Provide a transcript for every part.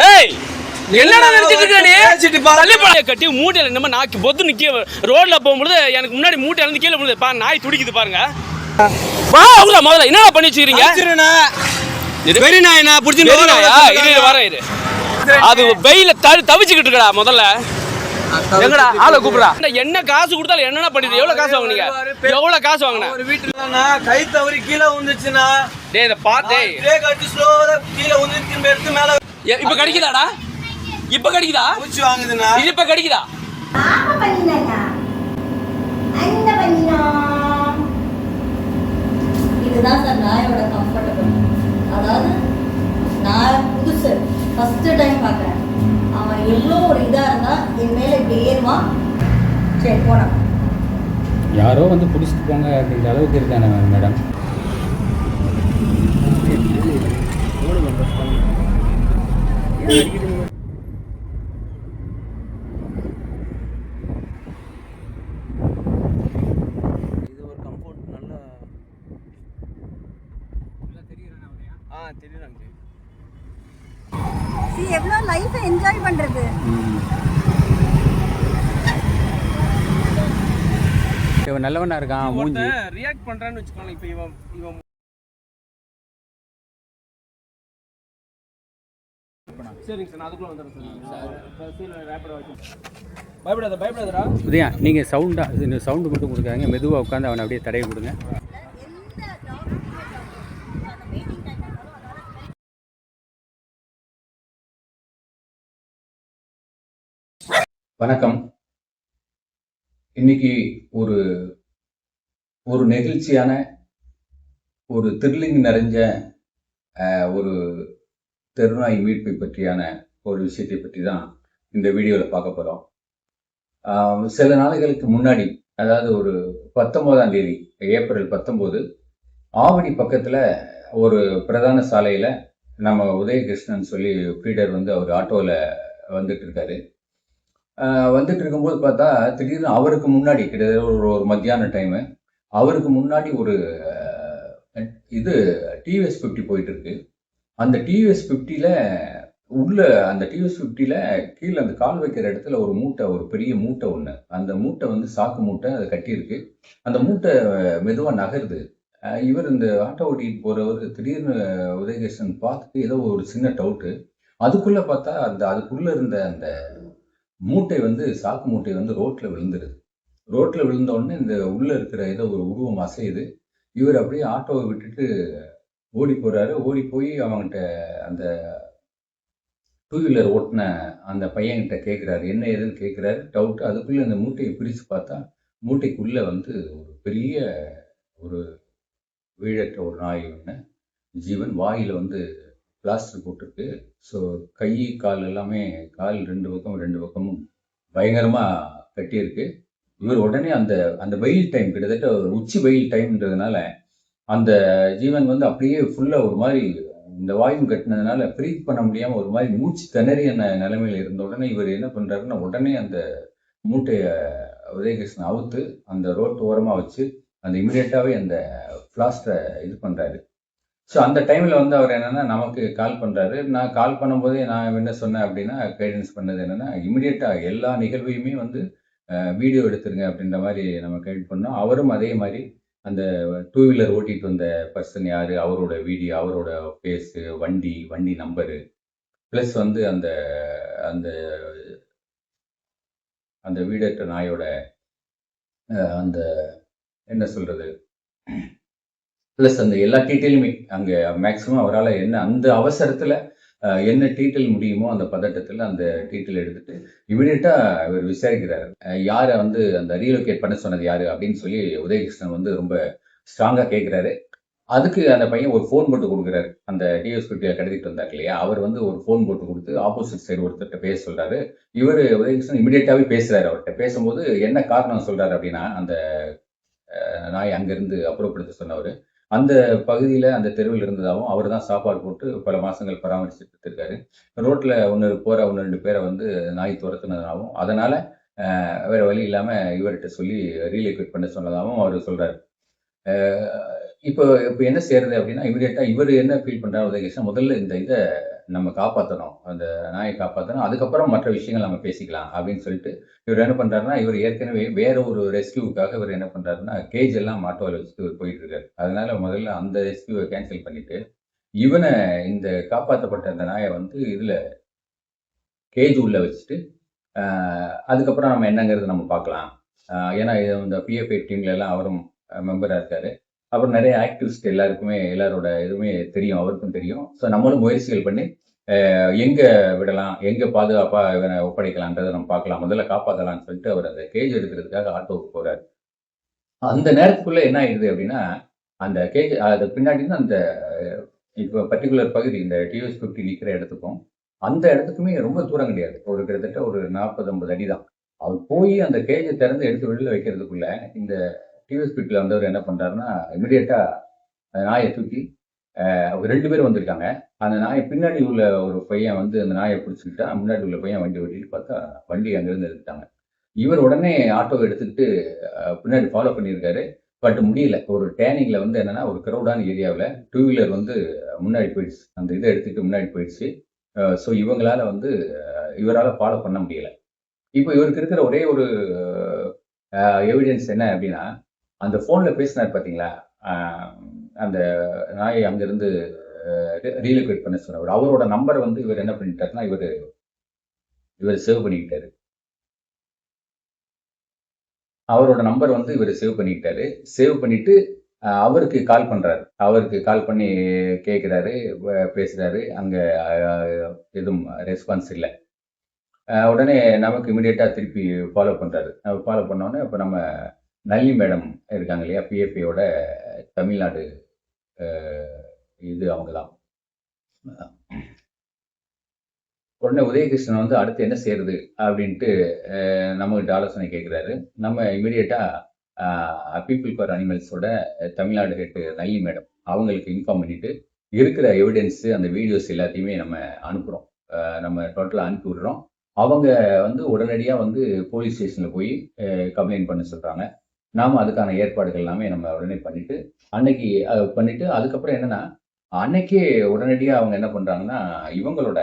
ஏய் என்னடா நினைச்சிட்டு இருக்க நீ? தள்ளி பாளைய கட்டி மூட்டையில நம்ம நாக்கி பொத்து நிக்க ரோட்ல போகும்போது எனக்கு முன்னாடி மூட்டை இருந்து கீழே விழுது. பா நாய் துடிக்குது பாருங்க. வா அவங்க முதல்ல என்னடா பண்ணி வச்சிருக்கீங்க? வெரி நாய்னா புடிச்சு நாயா இரு வரேன் இரு. அது வெயில தவிச்சுக்கிட்டு இருக்கடா முதல்ல. எங்கடா ஆளை கூப்பிடா. என்ன காசு கொடுத்தாலும் என்னென்ன பண்ணிட்டு எவ்வளவு காசு வாங்குனீங்க? எவ்வளவு காசு வாங்குன? ஒரு வீட்டுலனா கை தவறி கீழ விழுந்துச்சுனா டேய் இத பாத்தே பிரேக் அடிச்சு ஸ்லோவா கீழ விழுந்து திரும்ப எடுத்து மேல இப்ப கடிக்குதாடா? இப்ப கடிக்குதா? பூச்சி வாங்குதுனா இது இப்ப கடிக்குதா? ஆமா பண்ணினேங்க. அந்த பண்ணினா இதுதான் சார் நாயோட கம்ஃபர்டபிள். அதாவது நான் புதுசு ஃபர்ஸ்ட் டைம் பார்க்குறேன். அவன் எவ்வளோ ஒரு இதாக இருந்தால் என் மேலே இப்படி ஏறுவான். சரி போனான். யாரோ வந்து பிடிச்சிட்டு போங்க அப்படின்ற அளவுக்கு இருக்கானே மேடம். இது ஒரு கம்ஃபர்ட் நல்லா தெரியுறாங்க. எவ்வளோ லைஃப்பை என்ஜாய் பண்ணுறது. இவன் நல்லவனா இருக்கான். மூஞ்சி ரியாக்ட் பண்றான்னு வெச்சுக்கோங்க. இப்போ இவன் சரிங்க சார், நான் அதுக்குள்ள வந்துடுறேன் சார். சீல ரேப்பிட் வாட்ச். பயப்படாதடா. உதயா நீங்கள் சவுண்டு மட்டும் கொடுக்காங்க. மெதுவாக உட்காந்து அவனை அப்படியே தடவி கொடுங்க. வணக்கம். இன்னைக்கு ஒரு ஒரு நெகிழ்ச்சியான ஒரு த்ரில்லிங் நிறைஞ்ச ஒரு தெருநாய் மீட்பை பற்றியான ஒரு விஷயத்தை பற்றி தான் இந்த வீடியோவில் பார்க்க போகிறோம். சில நாளைகளுக்கு முன்னாடி, அதாவது ஒரு 19ஆம் தேதி ஏப்ரல் 19, ஆவடி பக்கத்தில் ஒரு பிரதான சாலையில் நம்ம உதயகிருஷ்ணன் சொல்லி ஃபீடர் வந்து அவர் ஆட்டோவில் வந்துட்டு இருக்காரு. வந்துட்டு இருக்கும்போது பார்த்தா திடீர்னு அவருக்கு முன்னாடி கிட்டத்தட்ட ஒரு மத்தியான டைமு, அவருக்கு முன்னாடி ஒரு இது டிவிஎஸ் 50 போயிட்டு இருக்கு. அந்த டிவிஎஸ் 50ல உள்ள அந்த டிவிஎஸ் 50ல கீழே அந்த கால் வைக்கிற இடத்துல ஒரு மூட்டை, ஒரு பெரிய மூட்டை ஒன்று, அந்த மூட்டை வந்து சாக்கு மூட்டை, அது கட்டியிருக்கு. அந்த மூட்டை மெதுவாக நகருது. இவர் இந்த ஆட்டோ ஓட்டிட்டு போறவர் திடீர்னு உதயகிருஷ்ணன் பார்த்துட்டு ஏதோ ஒரு சின்ன டவுட்டு. அதுக்குள்ள பார்த்தா அதுக்குள்ள இருந்த அந்த மூட்டை வந்து சாக்கு மூட்டை வந்து ரோட்ல விழுந்துருது. ரோட்ல விழுந்த உடனே இந்த உள்ள இருக்கிற ஏதோ ஒரு உருவம் அசையுது. இவர் அப்படியே ஆட்டோவை விட்டுட்டு ஓடி போறாரு. ஓடி போய் அவங்ககிட்ட அந்த 2 வீலர் ஓட்டின அந்த பையன்கிட்ட கேட்குறாரு, என்ன ஏதுன்னு கேட்குறாரு. டவுட்டு. அதுக்குள்ள இந்த மூட்டையை பிரித்து பார்த்தா மூட்டைக்குள்ள வந்து ஒரு பெரிய ஒரு வீழற்ற ஒரு நாய் ஒன்று ஜீவன். வாயில் வந்து பிளாஸ்டர் போட்டிருக்கு. ஸோ கை கால் எல்லாமே, கால் 2 பக்கமும் பயங்கரமாக கட்டியிருக்கு. இவர் உடனே அந்த வெயில் டைம், கிட்டத்தட்ட ஒரு உச்சி வெயில் டைம்ன்றதுனால அந்த ஜீவன் வந்து அப்படியே ஃபுல்லாக ஒரு மாதிரி இந்த வாயும் கட்டினதுனால ப்ரீத் பண்ண முடியாமல் ஒரு மாதிரி மூச்சு திணறிய நிலைமையில் இருந்த உடனே இவர் என்ன பண்ணுறாருன்னா, உடனே அந்த மூட்டையை உதயகிருஷ்ணன் அவுத்து அந்த ரோட்டு ஓரமாக வச்சு அந்த இமிடியேட்டாகவே அந்த பிளாஸ்டரை இது பண்ணுறாரு. ஸோ அந்த டைமில் வந்து அவர் என்னென்னா நமக்கு கால் பண்ணுறாரு. நான் கால் பண்ணும்போதே நான் என்ன சொன்னேன் அப்படின்னா, கைடன்ஸ் பண்ணது என்னென்னா, இமிடியேட்டாக எல்லா நிகழ்வையுமே வந்து வீடியோ எடுத்துருங்க அப்படின்ற மாதிரி நம்ம கைட் பண்ணோம். அவரும் அதே மாதிரி அந்த 2 வீலர் ஓட்டிகிட்டு வந்த பர்சன் யார், அவரோட வீடியோ, அவரோட ஃபேஸு, வண்டி நம்பரு, ப்ளஸ் வந்து அந்த அந்த அந்த வீடற்ற நாயோட அந்த என்ன சொல்கிறது, ப்ளஸ் அந்த எல்லா டீட்டெயிலுமே அங்கே மேக்ஸிமம் அவரால் என்ன அந்த அவசரத்தில் என்ன டீட்டெயில் முடியுமோ அந்த பதட்டத்தில் அந்த டீட்டெயில் எடுத்துட்டு இமீடியட்டாக இவர் விசாரிக்கிறார். யாரை வந்து அந்த ரீலோகேட் பண்ண சொன்னது யார் அப்படின்னு சொல்லி உதயகிருஷ்ணன் வந்து ரொம்ப ஸ்ட்ராங்காக கேட்குறாரு. அதுக்கு அந்த பையன் ஒரு ஃபோன் போட்டு கொடுக்குறாரு. அந்த டிஎஸ் 50 கடத்திட்டு வந்தார் இல்லையா, அவர் வந்து ஒரு ஃபோன் போட்டு கொடுத்து ஆப்போசிட் சைடு ஒருத்தர்கிட்ட பேச சொல்கிறாரு. இவர் உதயகிருஷ்ணன் இமீடியட்டாகவே பேசுகிறாரு. அவர்கிட்ட பேசும்போது என்ன காரணம் சொல்கிறார் அப்படின்னா, அந்த நாய் அங்கேருந்து அப்புறப்படுத்த சொன்னவர் அந்த பகுதியில் அந்த தெருவில் இருந்ததாகவும், அவர் தான் சாப்பாடு போட்டு பல மாதங்கள் பராமரிச்சுட்டு இருக்காரு. ரோட்டில் போகிற 1-2 பேரை வந்து நாய் துரத்துனதாகவும், அதனால் வேறு வழி இல்லாமல் இவர்கிட்ட சொல்லி ரீலோகேட் பண்ண சொன்னதாகவும் அவர் சொல்கிறார். இப்போ என்ன செய்யறது அப்படின்னா, இமீடியட்டாக இவர் என்ன ஃபீல் பண்ணுறாரு உதயகிருஷ்ணன், முதல்ல இந்த இதை நம்ம காப்பாற்றணும், அந்த நாயை காப்பாற்றணும், அதுக்கப்புறம் மற்ற விஷயங்கள் நம்ம பேசிக்கலாம் அப்படின்னு சொல்லிட்டு இவர் என்ன பண்றாருன்னா, இவர் ஏற்கனவே வேற ஒரு ரெஸ்கியூவுக்காக இவர் என்ன பண்றாருன்னா, கேஜ் எல்லாம் ஆட்டோவில் வச்சுட்டு இவர் போயிட்டு இருக்காரு. அதனால முதல்ல அந்த ரெஸ்கியூவை கேன்சல் பண்ணிட்டு இவனை, இந்த காப்பாற்றப்பட்ட அந்த நாயை வந்து இதுல கேஜ் உள்ள வச்சுட்டு அதுக்கப்புறம் நம்ம என்னங்கிறது நம்ம பார்க்கலாம். ஏன்னா இந்த பிஎஃப்ஐ டீம்ல எல்லாம் அவரும் மெம்பரா இருக்காரு. அப்புறம் நிறைய ஆக்டிவிஸ்ட் எல்லாருக்குமே எல்லாரோட இதுவுமே தெரியும், அவருக்கும் தெரியும். ஸோ நம்மளும் முயற்சிகள் பண்ணி எங்க விடலாம், எங்க பாதுகாப்பா இவனை ஒப்படைக்கலான்றதை நம்ம பார்க்கலாம், முதல்ல காப்பாற்றலாம்னு சொல்லிட்டு அவர் அந்த கேஜ் எடுக்கிறதுக்காக ஆட்டோவுக்கு போறாரு. அந்த நேரத்துக்குள்ள என்ன ஆயிடுது அப்படின்னா, அந்த கேஜ் அது பின்னாடி இருந்து அந்த இப்போ பர்டிகுலர் பகுதி இந்த டிவிஎஸ் 50 நிற்கிற இடத்துக்கும் அந்த இடத்துக்குமே ரொம்ப தூரம் கிடையாது, ஒரு கிட்டத்தட்ட ஒரு 40-50 அடி தான். அவர் போய் அந்த கேஜை திறந்து எடுத்து வெளியில வைக்கிறதுக்குள்ள இந்த டிவிஎஸ் 50 வந்தவர் என்ன பண்றாருன்னா, இமிடியேட்டா நாயை தூக்கி அவங்க 2 பேரும் வந்திருக்காங்க. அந்த நாயை பின்னாடி உள்ள ஒரு பையன் வந்து அந்த நாயை பிடிச்சிக்கிட்டா, முன்னாடி உள்ள பையன் வண்டி ஓட்டிட்டு பார்த்தா வண்டி அங்கிருந்து எடுத்துட்டாங்க. இவர் உடனே ஆட்டோவை எடுத்துக்கிட்டு பின்னாடி ஃபாலோ பண்ணியிருக்காரு. பட் முடியல. ஒரு டேர்னிங்ல வந்து என்னன்னா, ஒரு கிரௌடான ஏரியாவில் 2 வீலர் வந்து முன்னாடி போயிடுச்சு, அந்த இதை எடுத்துக்கிட்டு முன்னாடி போயிடுச்சு. ஸோ இவங்களால வந்து இவரால் ஃபாலோ பண்ண முடியல. இப்போ இவருக்கு இருக்கிற ஒரே ஒரு எவிடன்ஸ் என்ன அப்படின்னா, அந்த ஃபோனில் பேசினார் பார்த்தீங்களா, அந்த நாயை அங்கேருந்து ரீலோகேட் பண்ண சொன்னவர், அவரோட நம்பரை வந்து இவர் என்ன பண்ணிட்டாருன்னா, இவர் சேவ் பண்ணிக்கிட்டாரு. அவரோட நம்பர் வந்து இவர் சேவ் பண்ணிக்கிட்டாரு. சேவ் பண்ணிட்டு அவருக்கு கால் பண்றாரு. அவருக்கு கால் பண்ணி கேட்குறாரு, பேசுறாரு. அங்க எதுவும் ரெஸ்பான்ஸ் இல்லை. உடனே நமக்கு இமிடியேட்டா திருப்பி ஃபாலோ பண்றாரு. ஃபாலோ பண்ணோடனே இப்போ நம்ம நல்லி மேடம் இருக்காங்க இல்லையா, பிஎஃப்ஐயோட தமிழ்நாடு இது அவங்க தான். உடனே உதயகிருஷ்ணன் வந்து அடுத்து என்ன செய்யறது அப்படின்ட்டு நம்மகிட்ட ஆலோசனை கேட்குறாரு. நம்ம இமிடியேட்டா பீப்புள் ஃபார் அனிமல்ஸோட தமிழ்நாடு ஹெட் நல்லி மேடம் அவங்களுக்கு இன்ஃபார்ம் பண்ணிட்டு இருக்கிற எவிடன்ஸு, அந்த வீடியோஸ் எல்லாத்தையுமே நம்ம அனுப்புகிறோம். நம்ம டோட்டலாக அனுப்பி விடுறோம். அவங்க வந்து உடனடியாக வந்து போலீஸ் ஸ்டேஷனில் போய் கம்ப்ளைண்ட் பண்ண சொல்கிறாங்க. நாம் அதுக்கான ஏற்பாடுகள் எல்லாமே நம்ம உடனே பண்ணிட்டு அன்னைக்கு பண்ணிட்டு அதுக்கப்புறம் என்னன்னா, அன்னைக்கே உடனடியாக அவங்க என்ன பண்ணுறாங்கன்னா, இவங்களோட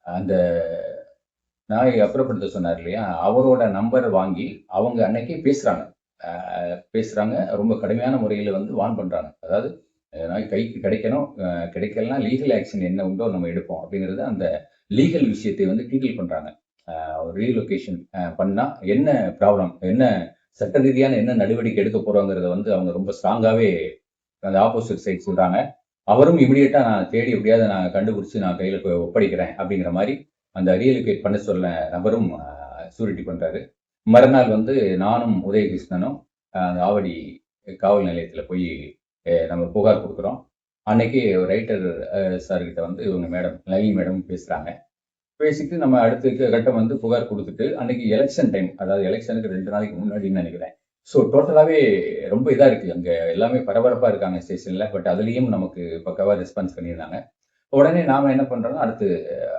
அந்த நாயை அப்புறப்படுத்த சொன்னார் இல்லையா, அவரோட நம்பரை வாங்கி அவங்க அன்னைக்கே பேசுறாங்க. ரொம்ப கடுமையான முறையில் வந்து வான் பண்றாங்க. அதாவது நாய் கைக்கு கிடைக்கணும், கிடைக்கலாம் லீகல் ஆக்ஷன் என்ன உண்டோ நம்ம எடுப்போம் அப்படிங்கிறது, அந்த லீகல் விஷயத்தை வந்து டீட்டெயில் பண்றாங்க. ரீலொகேஷன் பண்ணா என்ன ப்ராப்ளம், என்ன சட்ட ரீதியான என்ன நடவடிக்கை எடுக்க போறோங்கிறத வந்து அவங்க ரொம்ப ஸ்ட்ராங்காவே அந்த ஆப்போசிட் சைட் சொல்றாங்க. அவரும் இமிடியேட்டா நான் தேடி எப்படியாவது நான் கண்டுபிடிச்சு நான் கையில ஒப்படைக்கிறேன் அப்படிங்கிற மாதிரி அந்த ரீலொகேட் பண்ண சொல்ல நபரும் சூரிட்டி பண்றாரு. மறுநாள் வந்து நானும் உதயகிருஷ்ணனும் அந்த ஆவடி காவல் நிலையத்தில் போய் நம்ம புகார் கொடுக்குறோம். அன்னைக்கு ரைட்டர் சார்கிட்ட வந்து இவங்க மேடம் லலி மேடம் பேசுறாங்க. பேசிட்டு நம்ம அடுத்த கட்டம் வந்து புகார் கொடுத்துட்டு, அன்னைக்கு எலெக்ஷன் டைம், அதாவது எலெக்ஷனுக்கு 2 நாளைக்கு முன்னாடின்னு நினைக்கிறேன். ஸோ டோட்டலாகவே ரொம்ப இதாக இருக்குது, அங்கே எல்லாமே பரபரப்பாக இருக்காங்க ஸ்டேஷனில். பட் அதுலேயும் நமக்கு பக்காவாக ரெஸ்பான்ஸ் பண்ணியிருந்தாங்க. உடனே நாம் என்ன பண்ணுறோம்னா, அடுத்து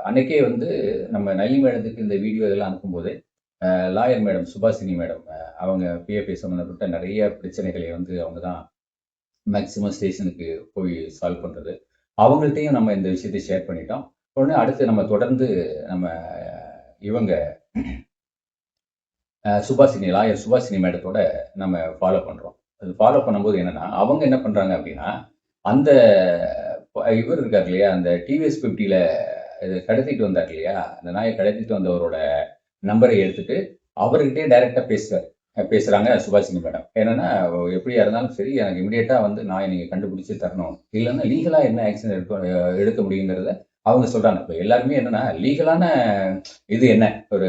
அன்னைக்கே வந்து நம்ம நல்லி மேடத்துக்கு இந்த வீடியோ இதெல்லாம் அனுப்பும்போது லாயர் மேடம் சுபாஷினி மேடம் அவங்க பிஎஃப்ஐ சம்மந்தப்பட்ட நிறைய பிரச்சனைகளை வந்து அவங்க தான் மேக்சிமம் ஸ்டேஷனுக்கு போய் சால்வ் பண்ணுறது. அவங்கள்ட்டையும் நம்ம இந்த விஷயத்தை ஷேர் பண்ணிட்டோம். உடனே அடுத்து நம்ம தொடர்ந்து நம்ம இவங்க லாயர் சுபாஷினி மேடத்தோட நம்ம ஃபாலோ பண்ணுறோம். அது ஃபாலோ பண்ணும்போது என்னன்னா, அவங்க என்ன பண்ணுறாங்க அப்படின்னா, அந்த இவர் இருக்கார் இல்லையா, அந்த டிவிஎஸ் 50ல கடத்திட்டு வந்தார் இல்லையா, அந்த நாயை கடத்திட்டு வந்தவரோட நம்பரை எடுத்துட்டு அவர்கிட்டே டைரக்டா பேசுறாங்க சுபாஷினி மேடம். என்னன்னா, எப்படியா இருந்தாலும் சரி, எனக்கு இமிடியேட்டா வந்து நாயை நீங்க கண்டுபிடிச்சு தரணும், இல்லைன்னா லீகலா என்ன ஆக்ஷன் எடுக்க முடியுங்கிறத அவங்க சொல்றாங்க. இப்போ எல்லாருமே என்னன்னா, லீகலான இது என்ன, ஒரு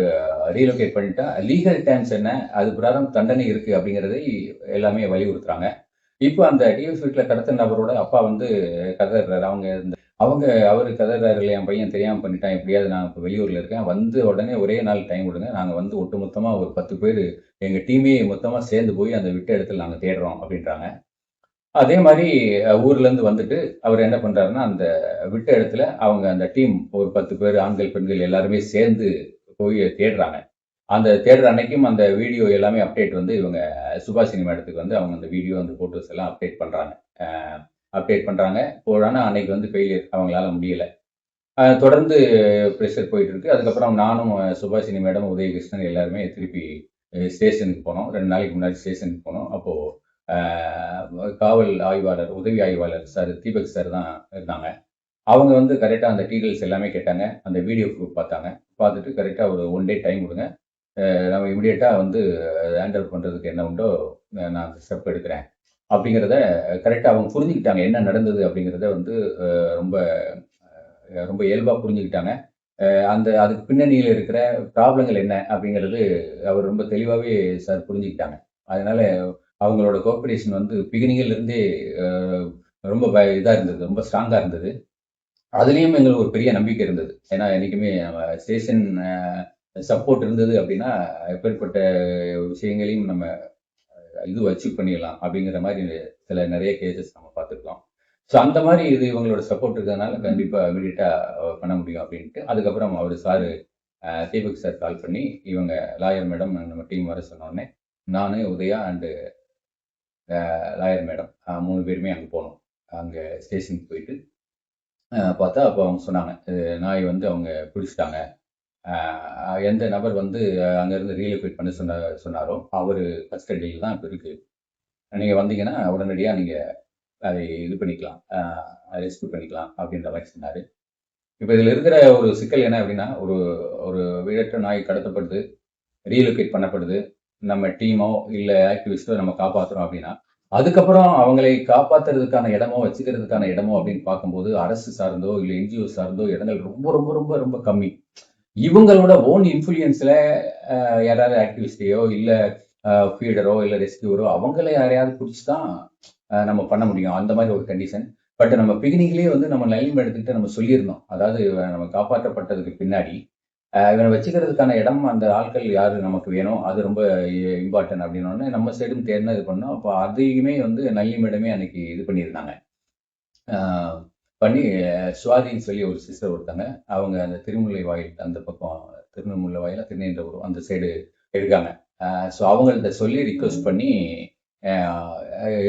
ரீலோகேட் பண்ணிட்டா லீகல் டேர்ம்ஸ் என்ன, அது பிரகாரம் தண்டனை இருக்கு அப்படிங்கிறதை எல்லாமே வலியுறுத்துறாங்க. இப்போ அந்த டிவிஎஸ் வீட்டில் கடத்தின நபரோட அப்பா வந்து கதறாரு. அவரு கதறாரு, என் பையன் தெரியாமல் பண்ணிட்டான், எப்படியாவது நான் இப்போ வெளியூரில் இருக்கேன், வந்து உடனே ஒரே நாள் டைம் கொடுங்க, நாங்கள் வந்து ஒட்டுமொத்தமாக ஒரு 10 பேர் எங்கள் டீமே மொத்தமாக சேர்ந்து போய் அந்த விட்ட இடத்துல நாங்கள் தேடுறோம் அப்படின்றாங்க. அதே மாதிரி ஊர்லேருந்து வந்துட்டு அவர் என்ன பண்ணுறாருன்னா, அந்த விட்ட இடத்துல அவங்க அந்த டீம் ஒரு 10 பேர் ஆண்கள் பெண்கள் எல்லாருமே சேர்ந்து போய் தேடுறாங்க. அந்த தேடுற அன்னைக்கும் அந்த வீடியோ எல்லாமே அப்டேட் வந்து இவங்க சுபாஷினி மேடத்துக்கு வந்து அவங்க அந்த வீடியோ அந்த ஃபோட்டோஸ் எல்லாம் அப்டேட் பண்ணுறாங்க. அப்டேட் பண்ணுறாங்க. ஆனால் அன்னைக்கு வந்து ஃபெயிலியர், அவங்களால முடியலை. தொடர்ந்து ப்ரெஷர் போயிட்டு இருக்கு. அதுக்கப்புறம் நானும் சுபாஷினி மேடம், உதயகிருஷ்ணன் எல்லாருமே திருப்பி ஸ்டேஷனுக்கு போனோம். 2 நாளைக்கு முன்னாடி ஸ்டேஷனுக்கு போனோம். அப்போது காவல் ஆய்வாளர், உதவி ஆய்வாளர் சார் தீபக் சார் தான் இருந்தாங்க. அவங்க வந்து கரெக்டாக அந்த டீட்டெயில்ஸ் எல்லாமே கேட்டாங்க. அந்த வீடியோ ப்ரூஃப் பார்த்தாங்க. பார்த்துட்டு கரெக்டாக ஒரு 1 டே டைம் கொடுங்க, நம்ம இமிடியேட்டாக வந்து ஹேண்ட் ஓவர் பண்ணுறதுக்கு என்ன உண்டோ நான் அந்த ஸ்டெப் எடுக்கிறேன் அப்படிங்கிறத கரெக்டாக அவங்க புரிஞ்சுக்கிட்டாங்க. என்ன நடந்தது அப்படிங்கிறத வந்து ரொம்ப ரொம்ப இயல்பாக புரிஞ்சுக்கிட்டாங்க. அதுக்கு பின்னணியில் இருக்கிற ப்ராப்ளங்கள் என்ன அப்படிங்கிறது அவர் ரொம்ப தெளிவாகவே சார் புரிஞ்சுக்கிட்டாங்க. அதனால அவங்களோட கோஆப்ரேஷன் வந்து பிகினிங்கில் இருந்தே ரொம்ப இதாக இருந்தது, ரொம்ப ஸ்ட்ராங்காக இருந்தது. அதுலேயும் எங்களுக்கு ஒரு பெரிய நம்பிக்கை இருந்தது. ஏன்னா என்றைக்குமே நம்ம ஸ்டேஷன் சப்போர்ட் இருந்தது அப்படின்னா எப்பேற்பட்ட விஷயங்களையும் நம்ம அச்சீவ் பண்ணிடலாம் அப்படிங்கிற மாதிரி நிறைய கேசஸ் நம்ம பார்த்துருக்கோம். ஸோ அந்த மாதிரி இது இவங்களோட சப்போர்ட் இருக்கிறதுனால கண்டிப்பாக இமீடியட்டாக பண்ண முடியும் அப்படின்ட்டு அதுக்கப்புறம் அவர் சார் தீபக் சார் கால் பண்ணி இவங்க லாயர் மேடம் நம்ம டீம் வர சொன்னோடனே நான், உதயா அண்டு லாயர் மேடம் 3 பேருமே அங்கே போனோம். அங்கே ஸ்டேஷனுக்கு போயிட்டு பார்த்தா அப்போ அவங்க சொன்னாங்க, நாய் வந்து அவங்க பிடிச்சிட்டாங்க. எந்த நபர் வந்து அங்கேருந்து ரீலோகேட் பண்ண சொன்னாரோ அவர் கஸ்டடியில் தான் இப்போ இருக்குது. நீங்கள் வந்தீங்கன்னா உடனடியாக நீங்கள் அதை இது பண்ணிக்கலாம், ரெஸ்க்யூ பண்ணிக்கலாம் அப்படின்ற மாதிரி சொன்னார். இப்போ இதில் இருக்கிற ஒரு சிக்கல் என்ன அப்படின்னா, ஒரு வீடற்ற நாய் கடத்தப்படுது, ரீலோகேட் பண்ணப்படுது, நம்ம டீமோ இல்லை ஆக்டிவிஸ்டோ நம்ம காப்பாற்றுறோம் அப்படின்னா அதுக்கப்புறம் அவங்களை காப்பாற்றுறதுக்கான இடமோ வச்சுக்கிறதுக்கான இடமோ அப்படின்னு பார்க்கும்போது அரசு சார்ந்தோ இல்லை என்ஜிஓ சார்ந்தோ இடங்கள் ரொம்ப ரொம்ப ரொம்ப ரொம்ப கம்மி. இவங்களோட ஓன் இன்ஃப்ளூயன்ஸில் யாராவது ஆக்டிவிஸ்டையோ இல்லை ஃபீடரோ இல்லை ரெஸ்கியூரோ அவங்கள யாரையாவது பிடிச்சி தான் நம்ம பண்ண முடியும். அந்த மாதிரி ஒரு கண்டிஷன். பட் நம்ம பிகினிங்லேயே வந்து நம்ம நிலைமை எடுத்துக்கிட்டு நம்ம சொல்லியிருந்தோம். அதாவது நம்ம காப்பாற்றப்பட்டதுக்கு பின்னாடி இவனை வச்சுக்கிறதுக்கான இடம், அந்த ஆட்கள் யார் நமக்கு வேணும், அது ரொம்ப இம்பார்ட்டன்ட் அப்படின்னோடனே நம்ம சைடும் தேர்னா இது பண்ணோம். அப்போ அதையுமே வந்து நல்லிமிடமே அன்னைக்கு இது பண்ணியிருந்தாங்க. பண்ணி சுவாதின்னு சொல்லி ஒரு சிஸ்டர் ஒருத்தாங்க, அவங்க அந்த திருமுல்லை வாயில் அந்த பக்கம், திருநெல்முல்லை வாயில திருநெல்வேலி அந்த சைடு இருக்காங்க. ஸோ அவங்கள்ட்ட சொல்லி ரிக்வெஸ்ட் பண்ணி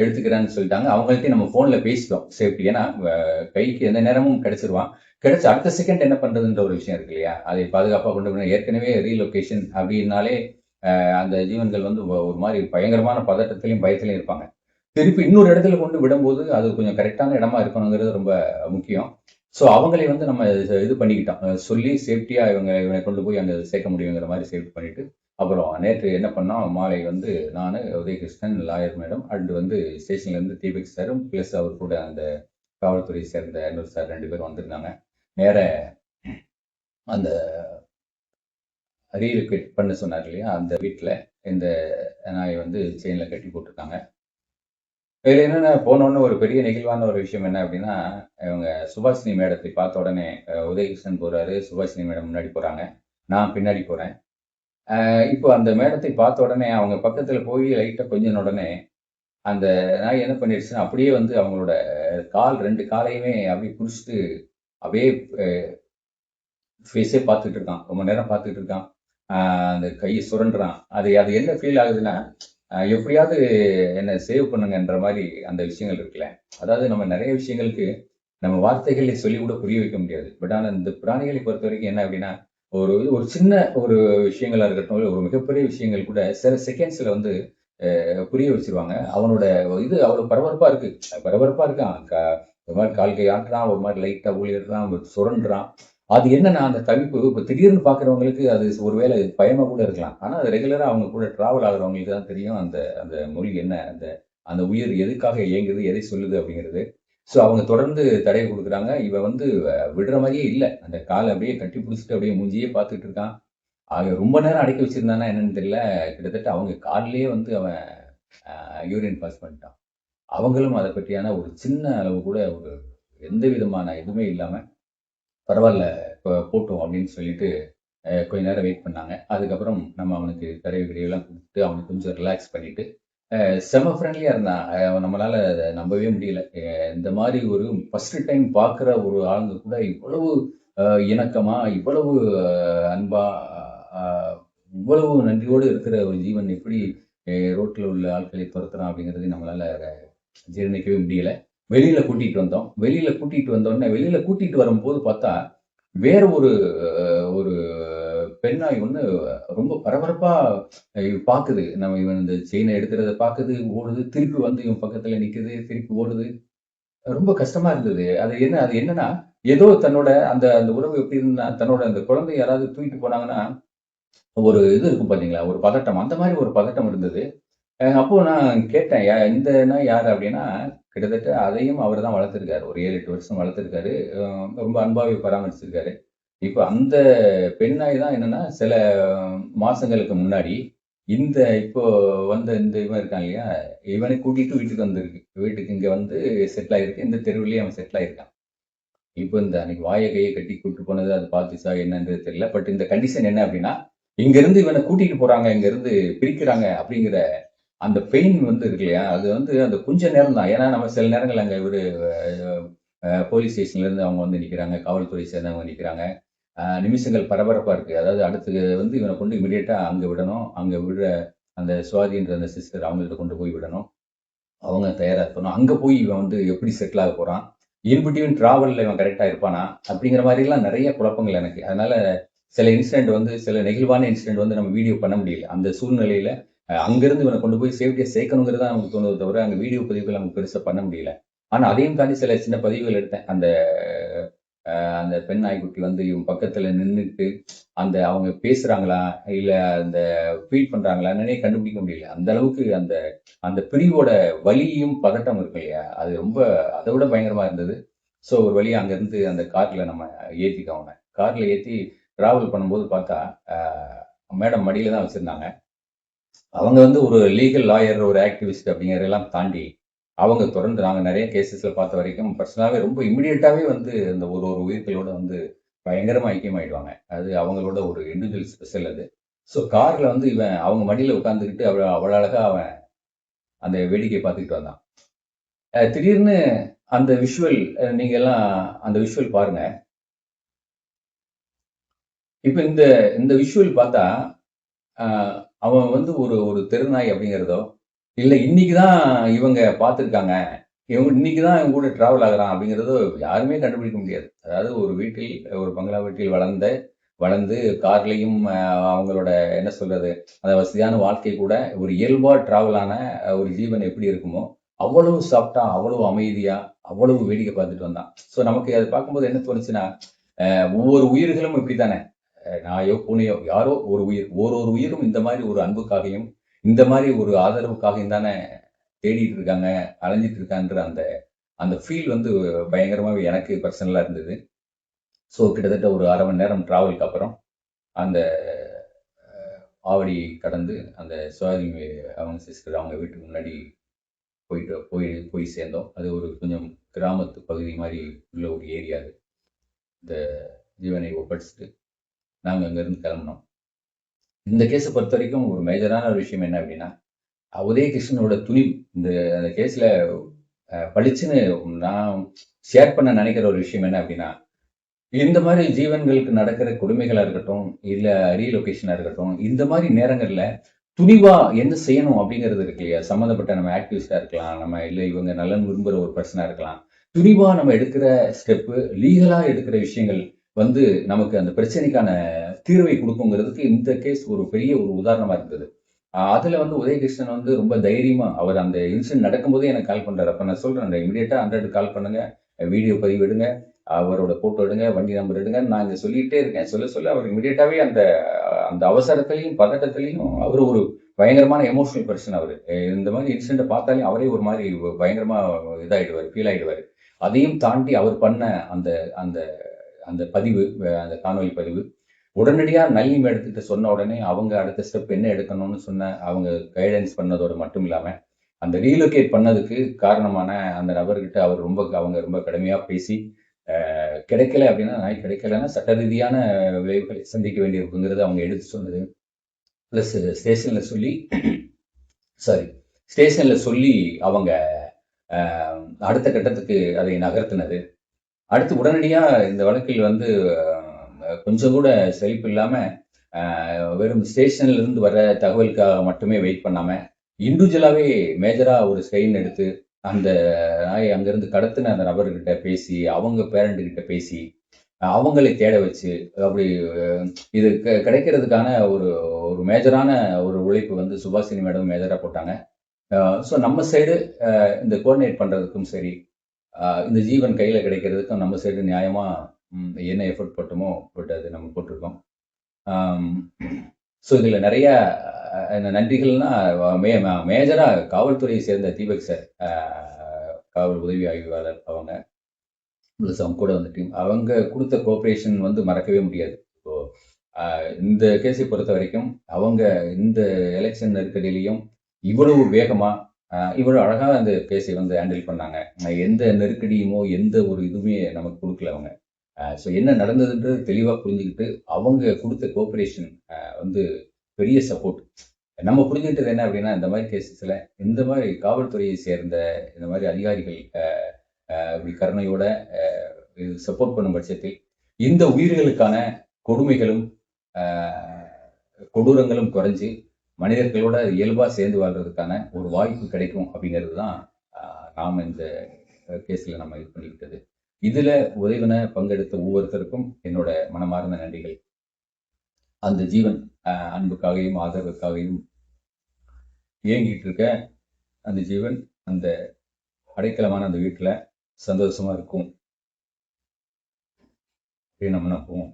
எடுத்துக்கிறான்னு சொல்லிட்டாங்க. அவங்கள்ட்டையும் நம்ம ஃபோனில் பேசிட்டோம் சேஃப்டி. ஏன்னா கைக்கு எந்த நேரமும் கிடைச்சிருவான். கிடைச்ச அடுத்த செகண்ட் என்ன பண்ணுறதுன்ற ஒரு விஷயம் இருக்கு இல்லையா, அதை பாதுகாப்பாக கொண்டு போய் ஏற்கனவே ரீலொகேஷன் அப்படின்னாலே அந்த ஜீவன்கள் வந்து ஒரு மாதிரி பயங்கரமான பதட்டத்திலையும் பயத்திலையும் இருப்பாங்க. திருப்பி இன்னொரு இடத்துல கொண்டு விடும்போது அது கொஞ்சம் கரெக்டான இடமா இருக்கணுங்கிறது ரொம்ப முக்கியம். ஸோ அவங்களை வந்து நம்ம இது பண்ணிக்கிட்டோம், சொல்லி சேஃப்டியாக இவனை கொண்டு போய் அங்கே சேர்க்க முடியுங்கிற மாதிரி சேஃப்டி பண்ணிட்டு அப்புறம் நேற்று என்ன பண்ணோம், மாலை வந்து நான், உதயகிருஷ்ணன், லாயர் மேடம் அண்டு வந்து ஸ்டேஷன்லேருந்து தீபக் சாரும் ப்ளஸ் அவர் கூட அந்த காவல்துறையை சேர்ந்த இன்னொரு சார் 2 பேரும் வந்திருந்தாங்க. நேர அந்த ரீலோகேட் பண்ண சொன்னார் இல்லையா, அந்த வீட்டில் இந்த நாயை வந்து செயினில் கட்டி போட்டிருக்காங்க. இதில் என்னென்ன போனோன்னு ஒரு பெரிய நெகிழ்வான ஒரு விஷயம் என்ன அப்படின்னா, இவங்க சுபாஷினி மேடத்தை பார்த்த உடனே உதயகிருஷ்ணன் போகிறாரு, சுபாஷினி மேடம் முன்னாடி போகிறாங்க, நான் பின்னாடி போகிறேன். இப்போ அந்த மேடத்தை பார்த்த உடனே அவங்க பக்கத்தில் போய் லைட்டாக கொஞ்சின உடனே அந்த நாய் என்ன பண்ணிடுச்சுன்னா அப்படியே வந்து அவங்களோட 2 காலையுமே அப்படியே பிடிச்சிட்டு அப்படியே ஃபேஸே பார்த்துட்டு இருக்கான். ரொம்ப நேரம் பார்த்துட்டு இருக்கான். அந்த கையை சுரண்டுறான். அது என்ன ஃபீல் ஆகுதுன்னா, எப்படியாவது என்னை சேவ் பண்ணுங்கன்ற மாதிரி அந்த விஷயங்கள் இருக்குல்ல. அதாவது நம்ம நிறைய விஷயங்களுக்கு நம்ம வார்த்தைகளை சொல்லி கூட புரிய வைக்க முடியாது. பட் ஆனால் இந்த பிராணிகளை பொறுத்த வரைக்கும் என்ன அப்படின்னா, ஒரு சின்ன ஒரு விஷயங்களா இருக்கட்டும், ஒரு மிகப்பெரிய விஷயங்கள் கூட சில செகண்ட்ஸ்ல வந்து புரிய வச்சிருவாங்க. அவனோட இது அவ்வளோ பரபரப்பா இருக்கான். ஒரு மாதிரி கால் கை ஆட்டுறான், ஒரு மாதிரி லைட்டா ஊழிடுறான், சுரண்டுறான். அது என்னன்னா அந்த தவிப்பு இப்போ திடீர்னு பார்க்குறவங்களுக்கு அது ஒருவேளை பயமா கூட இருக்கலாம். ஆனால் அது ரெகுலராக அவங்க கூட டிராவல் ஆகுறவங்களுக்கு தான் தெரியும் அந்த அந்த மொழி என்ன, அந்த உயிர் எதுக்காக இயங்குது, எதை சொல்லுது அப்படிங்கிறது. ஸோ அவங்க தொடர்ந்து தடை கொடுக்குறாங்க. இவன் வந்து விடுற மாதிரியே இல்லை. அந்த காலை அப்படியே கட்டி பிடிச்சிட்டு அப்படியே மூஞ்சியே பார்த்துட்டு இருக்கான். ரொம்ப நேரம் அடக்கி வச்சிருந்தானா என்னன்னு தெரியல. கிட்டத்தட்ட அவங்க காலிலேயே வந்து அவன் யூரின் பாஸ் பண்ணிட்டான். அவங்களும் அதை பற்றியான ஒரு சின்ன அளவு கூட ஒரு எந்த விதமான எதுவுமே இல்லாமல் பரவாயில்ல போட்டோம் அப்படின்னு சொல்லிட்டு கொஞ்ச நேரம் வெயிட் பண்ணாங்க. அதுக்கப்புறம் நம்ம அவனுக்கு தடவை விடையெல்லாம் கொடுத்துட்டு அவனுக்கு கொஞ்சம் ரிலாக்ஸ் பண்ணிட்டு செம ஃப்ரெண்ட்லியாக இருந்தான். நம்மளால அதை நம்பவே முடியல. இந்த மாதிரி ஒரு ஃபர்ஸ்ட் டைம் பார்க்குற ஒரு ஆளுங்க கூட இவ்வளவு இணக்கமா, இவ்வளவு அன்பா, இவ்வளவு நன்றியோடு இருக்கிற ஒரு ஜீவன் எப்படி ரோட்டில் உள்ள ஆட்களை துரத்துறான் அப்படிங்கிறது நம்மளால ஜீரணிக்கவே முடியல. வெளியில கூட்டிட்டு வந்தோம். வெளியில கூட்டிட்டு வந்தோடனே வெளியில கூட்டிட்டு வரும்போது பார்த்தா வேற ஒரு ஒரு பெண்ணாய் ஒண்ணு ரொம்ப பரபரப்பா பாக்குது. நம்ம இவன் இந்த செயினை எடுக்கிறத பாக்குது, ஓடுது, திருப்பி வந்து இவன் பக்கத்துல நிக்குது, திருப்பி ஓடுது. ரொம்ப கஷ்டமா இருந்தது. அது என்னன்னா, ஏதோ தன்னோட அந்த அந்த உறவு எப்படி இருந்தா, தன்னோட அந்த குழந்தை யாராவது தூக்கிட்டு போனாங்கன்னா, ஒரு இது இருக்கும் பார்த்தீங்களா? ஒரு பதட்டம். அந்த மாரி ஒரு பதட்டம் இருந்தது. அப்போ நான் கேட்டேன், இந்த நாய் யாரு?" அப்படின்னா, கிட்டத்தட்ட அதையும் அவர் தான் வளர்த்திருக்காரு. ஒரு 7, 8 வருஷம் வளர்த்திருக்காரு. ரொம்ப அன்பாவே பராமரிச்சிருக்காரு. இப்ப அந்த பெண் நாய் தான் என்னன்னா, சில மாசங்களுக்கு முன்னாடி, இப்போ வந்த இந்த இவன் இருக்கான் இல்லையா? இவனை கூட்டிட்டு வீட்டுக்கு வந்திருக்கு. வீட்டுக்கு இங்க வந்து செட்டில் ஆயிருக்கு. இந்த தெருவுலயே அவன் செட்டில் ஆயிருக்கான். இப்ப இந்த அன்னைக்கு வாய கைய கட்டி கூட்டிட்டு போனது அது பார்த்துச்சா என்னன்றது தெரியல. பட் இந்த கண்டிஷன் என்ன அப்படின்னா, இங்கிருந்து இவன கூட்டிட்டு போறாங்க, இங்கிருந்து பிரிக்கிறாங்க அப்படிங்கிற அந்த பெயின் வந்து இருக்கு இல்லையா? அது வந்து அந்த கொஞ்ச நேரம் தான். ஏன்னா நம்ம சில நேரங்கள்ல அங்க இவரு போலீஸ் ஸ்டேஷன்ல இருந்து அவங்க வந்து நிக்கிறாங்க. காவல்துறை சேர்ந்தவங்க நிக்கிறாங்க. நிமிஷங்கள் பரபரப்பா இருக்கு. அதாவது அடுத்து வந்து இவன கொண்டு இமிடியேட்டா அங்க விடணும். அங்க விடுற அந்த சுவாதின்ற அந்த சிஸ்டர் அவங்கள்ட்ட கொண்டு போய் விடணும். அவங்க தயாரா இருக்கணும். அங்க போய் இவன் வந்து எப்படி செட்டில் ஆக போறான்? இன் பிட்வீன் டிராவல்ல இவன் கரெக்ட்டா இருப்பானா? அப்படிங்கிற மாரிலாம் நெறைய குழப்பங்கள் எனக்கு. அதனால சில இன்சிடென்ட் வந்து சில நெகிழ்வான இன்சிடென்ட் வந்து நம்ம வீடியோ பண்ண முடியல. அந்த சூழ்நிலையில அங்கிருந்து இவன கொண்டு போய் சேஃப்டியா சேர்க்கணுங்கிறது தான் நமக்கு தோணுதே தவிர, அங்க வீடியோ பதிவுகள் நமக்கு பெருசா பண்ண முடியல. ஆனா அதையும் தாண்டி சில சின்ன பதிவுகள் எடுத்தேன். அந்த அந்த பெண் நாய்க்குட்டி வந்து இவன் பக்கத்துல நின்னுட்டு, அவங்க பேசுறாங்களா? இல்ல அந்த ஃபீல் பண்றாங்களா? என்னன்னே கண்டுபிடிக்க முடியல. அந்த அளவுக்கு அந்த அந்த பிரிவோட வலியும், பதட்டம் இருக்கு இல்லையா? அது ரொம்ப அத விட பயங்கரமா இருந்தது. ஸோ ஒரு வழியா அங்கருந்து அந்த கார்ல நம்ம ஏத்திட்டோம் அவன. கார்ல ஏத்தி டிராவல் பண்ணும்போது பார்த்தா, மேடம் மடியில தான் வச்சிருந்தாங்க. அவங்க வந்து ஒரு லீகல் லாயர், ஒரு ஆக்டிவிஸ்ட் அப்படிங்கிறதெல்லாம் தாண்டி, அவங்க தொடர்ந்து நாங்க நெறைய கேஸஸ்ல பார்த்த வரைக்கும் பர்சனலாவே ரொம்ப இமிடியேட்டாவே வந்து அந்த ஒரு ஒரு உயிர்களோட வந்து பயங்கரமா ஐக்கியமாயிடுவாங்க. அது அவங்களோட ஒரு இண்டிவிஜுவல் ஸ்பெஷல் அது. ஸோ கார்ல வந்து இவன் அவங்க மடியில உட்கார்ந்துகிட்டு அவ்வளவு அழகா அவன் அந்த வேடிக்கைய பார்த்துக்கிட்டு வந்தான். திடீர்னு அந்த விஷுவல் நீங்க எல்லாம் அந்த விஷுவல் பாருங்க. இப்ப இந்த இந்த விஷுவல் பார்த்தா, அ அவன் வந்து ஒரு ஒரு தெருநாய் அப்படிங்கிறதோ, இல்ல இன்னைக்கு தான் இவங்க பார்த்துருக்காங்க. இன்னைக்கு தான் இவங்க கூட டிராவல் ஆகுறான் அப்படிங்கிறதோ யாருமே கண்டுபிடிக்க முடியாது. அதாவது ஒரு வீட்டில் ஒரு பங்களா வீட்டில் வளர்ந்து கார்லயும் அவங்களோட என்ன சொல்றது, அந்த வசதியான வாழ்க்கை கூட ஒரு இயல்பா டிராவல் ஆன ஒரு ஜீவன் எப்படி இருக்குமோ, அவ்வளவு சாஃப்ட்டா, அவ்வளவு அமைதியா, அவ்வளவு வேடிக்கை பார்த்துட்டு வந்தான். ஸோ நமக்கு அது பார்க்கும்போது என்ன தோணுச்சுன்னா, ஒவ்வொரு உயிர்களும் இப்படித்தானே. நாயோ, பூனையோ யாரோ ஒரு உயிர். ஒரு உயிரும் இந்த மாதிரி ஒரு அன்புக்காகவும், இந்த மாதிரி ஒரு ஆதரவுக்காகவும் தானே தேடிட்டு இருக்காங்க, அலைஞ்சிட்டு இருக்கான்ற அந்த அந்த ஃபீல் வந்து பயங்கரமாவே எனக்கு பர்சனலா இருந்தது. ஸோ கிட்டத்தட்ட ஒரு 1/2 மணி நேரம் டிராவலுக்கு அப்புறம் அந்த ஆவடி கடந்து அந்த சுவாதி அவங்க சிஸ்டர் அவங்க வீட்டுக்கு முன்னாடி போய் சேர்ந்தோம். அது ஒரு கொஞ்சம் கிராமத்து பகுதி மாதிரி உள்ள ஒரு ஏரியா அது. இந்த ஜீவனை ஒப்படைச்சிட்டு நாங்கள் அங்கேருந்து கிளம்பினோம். இந்த கேஸை பொறுத்த வரைக்கும் ஒரு மேஜரான ஒரு விஷயம் என்ன அப்படின்னா, உதயகிருஷ்ணனோட துணிவு. அந்த கேஸ்ல பளிச்சுன்னு நான் ஷேர் பண்ண நினைக்கிற ஒரு விஷயம் என்ன அப்படின்னா, இந்த மாதிரி ஜீவன்களுக்கு நடக்கிற கொடுமைகளா இருக்கட்டும், இல்ல ரீலொகேஷனா இருக்கட்டும், இந்த மாதிரி நேரங்கள்ல துணிவா என்ன செய்யணும் அப்படிங்கிறது இருக்கு இல்லையா? சம்மந்தப்பட்ட நம்ம ஆக்டிவிஸ்டா இருக்கலாம், நம்ம இல்ல இவங்க நலன் விரும்புகிற ஒரு பர்சனா இருக்கலாம். துணிவா நம்ம எடுக்கிற ஸ்டெப்பு, லீகலா எடுக்கிற விஷயங்கள் வந்து நமக்கு அந்த பிரச்சனைக்கான தீர்வை கொடுக்குங்கிறதுக்கு இந்த கேஸ் ஒரு பெரிய ஒரு உதாரணமா இருந்தது. அதுல வந்து உதயகிருஷ்ணன் வந்து ரொம்ப தைரியமா அவர் அந்த இன்சிடென்ட் நடக்கும்போதே எனக்கு கால் பண்றாரு. அப்ப நான் சொல்றேன், இமீடியட்டா 100 கால் பண்ணுங்க, வீடியோ பதிவு எடுங்க, அவரோட போட்டோ எடுங்க, வண்டி நம்பர் எடுங்க, நான் இங்க சொல்லிட்டே இருக்கேன். சொல்ல அவர் இமீடியட்டாவே அந்த அந்த அவசரத்திலையும் பதட்டத்திலையும் அவர் ஒரு பயங்கரமான எமோஷனல் பர்சன் அவரு. இந்த மாதிரி இன்சிடென்ட் பார்த்தாலே அவரே ஒரு மாதிரி பயங்கரமா இதாயிடுவாரு, ஃபீல் ஆயிடுவாரு. அதையும் தாண்டி அவர் பண்ண அந்த அந்த அந்த பதிவு, அந்த காணொலி பதிவு உடனடியா நல்லி மேடத்திட்ட சொன்ன உடனே அவங்க அடுத்த ஸ்டெப் என்ன எடுக்கணும்னு அவங்க கைடன்ஸ் பண்ணதோடு மட்டும் இல்லாம, அந்த ரீலோகேட் பண்ணதுக்கு காரணமான அந்த நபர்கிட்ட அவங்க ரொம்ப கடுமையா பேசி, கிடைக்கல அப்படின்னா, நாய் கிடைக்கலன்னா சட்ட ரீதியான விளைவுகளை சந்திக்க வேண்டியிருக்குங்கிறது அவங்க எடுத்து சொன்னது. பிளஸ் ஸ்டேஷன்ல சொல்லி அவங்க அடுத்த கட்டத்துக்கு அதை நகர்த்தினது. அடுத்து உடனடியா இந்த வழக்கில் வந்து கொஞ்சம் கூட செழிப்பு இல்லாம வெறும் ஸ்டேஷன்ல இருந்து வர தகவலுக்காக மட்டுமே வெயிட் பண்ணாம இண்டிவிஜுவலாவே மேஜரா ஒரு ஸ்டெயின் எடுத்து அந்த நாய் அங்கிருந்து கடத்தின அந்த நபர்கிட்ட பேசி, அவங்க பேரண்ட் கிட்ட பேசி, அவங்களை தேட வச்சு, அப்படி இது கிடைக்கிறதுக்கான ஒரு ஒரு மேஜரான ஒரு உழைப்பு வந்து சுபாஷினி மேடம் மேஜரா போட்டாங்க. ஸோ நம்ம சைடு இந்த கோஆர்டினேட் பண்றதுக்கும் சரி, இந்த ஜீவன் கையில கிடைக்கிறதுக்கும் நம்ம சைடு நியாயமா என்ன எஃபர்ட் போட்டோமோ பட் அது நம்ம போட்டிருக்கோம். ஸோ இதுல நிறைய நன்றிகள்னா மேஜரா காவல்துறையை சேர்ந்த தீபக் சார், காவல் உதவி ஆய்வாளர், அவங்க ப்ளஸ் அவங்க கூட வந்த டீம், அவங்க கொடுத்த கோஆப்ரேஷன் வந்து மறக்கவே முடியாது. ஸோ இந்த கேஸை பொறுத்த வரைக்கும் அவங்க இந்த எலெக்ஷன் நெருக்கடியிலையும் இவ்வளவு வேகமா இவ்வளவு அழகா அந்த கேஸை வந்து ஹேண்டில் பண்ணாங்க. எந்த நெருக்கடியுமோ எந்த ஒரு இதுவுமே நமக்கு கொடுக்கல அவங்க. ஸோ என்ன நடந்ததுன்றது தெளிவாக புரிஞ்சுக்கிட்டு அவங்க கொடுத்த கோஆப்ரேஷன் வந்து பெரிய சப்போர்ட். நம்ம புரிஞ்சுக்கிட்டது என்ன அப்படின்னா, இந்த மாதிரி கேசஸ்ல இந்த மாதிரி காவல்துறையை சேர்ந்த இந்த மாதிரி அதிகாரிகள் இப்படி கருணையோட சப்போர்ட் பண்ணும் பட்சத்தில் இந்த உயிர்களுக்கான கொடுமைகளும் கொடூரங்களும் குறைஞ்சு மனிதர்களோட இயல்பா சேர்ந்து வாழ்றதுக்கான ஒரு வாய்ப்பு கிடைக்கும் அப்படிங்கிறது தான் நாம் இந்த கேஸ்ல நம்ம இது பண்ணிக்கிட்டது. இதுல உதவின பங்கெடுத்த ஒவ்வொருத்தருக்கும் என்னோட மனமார்ந்த நன்றிகள். அந்த ஜீவன் அன்புக்காகவும் ஆதரவுக்காகவும் இயங்கிட்டு இருக்க அந்த ஜீவன் அந்த அடைக்கலமான அந்த வீட்டுல சந்தோஷமா இருக்கும் அப்படின்னு நம்ம நம்புவோம்.